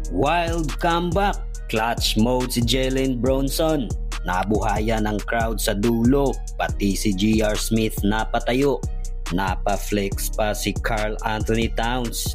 Wild comeback, clutch mode si Jalen Brunson. Nabuhayan ng crowd sa dulo, pati si J.R. Smith napatayo. Napa-flex pa si Karl Anthony Towns.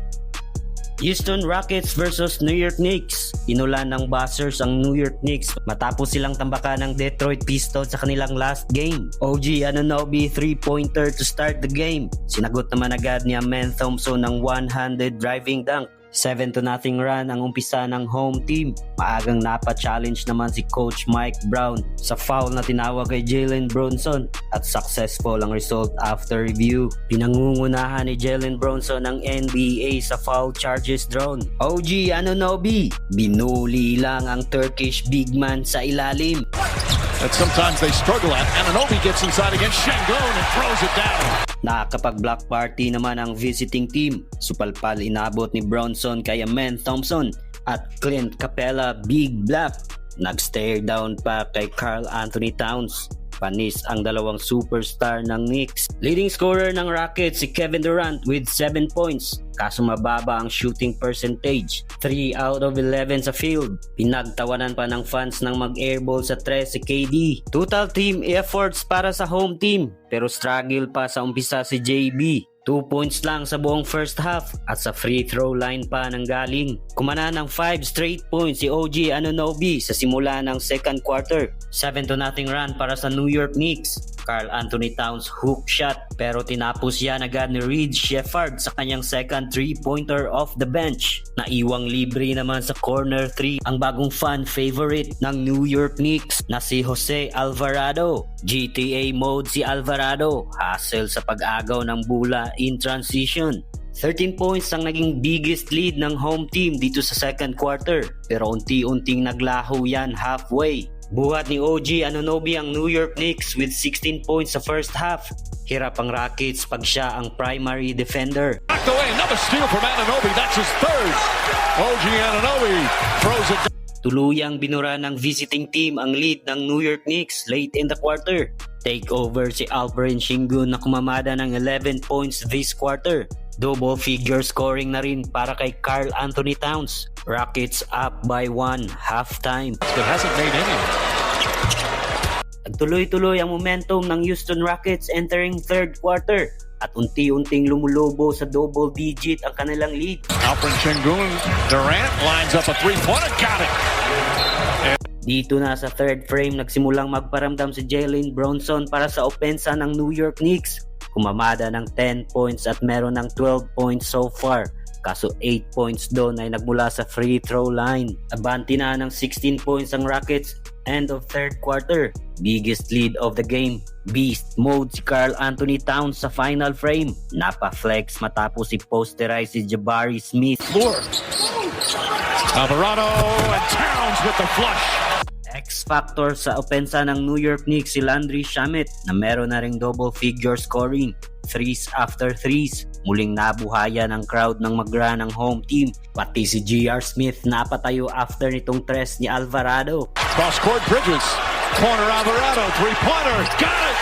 Houston Rockets versus New York Knicks. Inulan ng buzzers ang New York Knicks matapos silang tambakan ng Detroit Pistons sa kanilang last game. OG Anunoby 3-pointer to start the game. Sinagot naman agad ni Amen Thompson ng one-handed driving dunk. 7-0 run ang umpisa ng home team. Maagang napa-challenge naman si Coach Mike Brown sa foul na tinawag kay Jalen Brunson at successful ang result after review. Pinangungunahan ni Jalen Brunson ng NBA sa foul charges drawn. OG Anunoby, binuli lang ang Turkish big man sa ilalim. That sometimes they struggle at. Anunoby gets inside against Şengün and throws it down. Nakakapag-block party naman ang visiting team. Supalpal inabot ni Brunson kay Amen Thompson at Clint Capella big block. Nag-stare down pa kay Karl Anthony Towns. Panis ang dalawang superstar ng Knicks. Leading scorer ng Rockets si Kevin Durant with 7 points. Kaso mababa ang shooting percentage. 3 out of 11 sa field. Pinagtawanan pa ng fans ng mag-airball sa 3 si KD. Total team efforts para sa home team. Pero struggle pa sa umpisa si JB. 2 points lang sa buong first half at sa free throw line pa nang galing. Kumana ng 5 straight points si OG Anunoby sa simula ng second quarter. 7-0 run para sa New York Knicks. Karl Anthony Towns hook shot pero tinapos yan agad ni Reed Shepherd sa kanyang second 3-pointer off the bench. Naiwang libre naman sa corner 3 ang bagong fan favorite ng New York Knicks na si Jose Alvarado. GTA mode si Alvarado, hustle sa pag-agaw ng bola in transition. 13 points ang naging biggest lead ng home team dito sa second quarter pero unti-unting naglaho yan halfway. Buhat ni OG Anunoby ang New York Knicks with 16 points sa first half. Hirap ang Rockets pag siya ang primary defender. Knocked away, another steal from Anunoby. That's his third. OG Anunoby throws it down. Tuluyang binura ng visiting team ang lead ng New York Knicks late in the quarter. Takeover si Alperen Şengün na kumamada ng 11 points this quarter. Double figure scoring na rin para kay Karl Anthony Towns. Rockets up by 1 halftime. But hasn't made any. Nagtuloy-tuloy ang momentum ng Houston Rockets entering third quarter at unti-unting lumulobo sa double digit ang kanilang lead. Alperen Şengün, Durant lines up a three-pointer, got it. Dito na sa third frame nagsimulang magparamdam si Jalen Brunson para sa opensa ng New York Knicks. Kumamada ng 10 points at meron ng 12 points so far. Kaso 8 points doon ay nagmula sa free throw line. Abanti na ng 16 points ang Rockets end of third quarter. Biggest lead of the game. Beast mode si Karl Anthony Towns sa final frame. Napa-flex matapos i-posterize si Jabari Smith. Alvarado and Towns with the flush. X-factor sa opensa ng New York Knicks si Landry Shamet na meron na ring double figure scoring. Threes after threes. Muling nabuhayan ang crowd ng magra ng home team. Pati si J.R. Smith napatayo after nitong tres ni Alvarado. Cross court Bridges. Corner Alvarado. Three-pointer. Got it!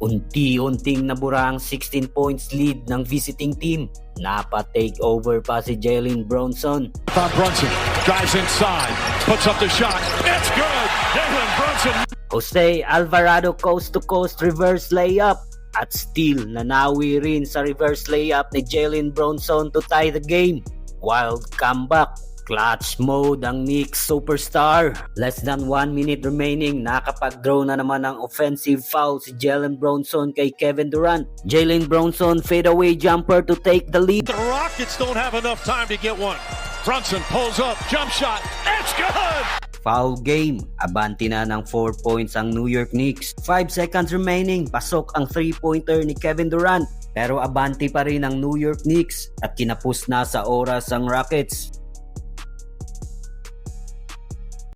Unti-unting nabura ang 16 points lead ng visiting team. Napa-take over pa si Jalen Brunson. Brunson drives inside. Puts up the shot. It's good! Jalen Brunson. Jose Alvarado coast-to-coast reverse layup. At still, nanawi rin sa reverse layup ni Jalen Brunson to tie the game. Wild comeback. Clutch mode ang Knicks superstar. Less than 1 minute remaining, nakapag-draw na naman ng offensive foul si Jalen Brunson kay Kevin Durant. Jalen Brunson fadeaway jumper to take the lead. The Rockets don't have enough time to get one. Brunson pulls up, jump shot. It's good! Foul game. Abanti na ng 4 points ang New York Knicks. 5 seconds remaining. Pasok ang 3-pointer ni Kevin Durant. Pero abanti pa rin ang New York Knicks at kinapos na sa oras ang Rockets.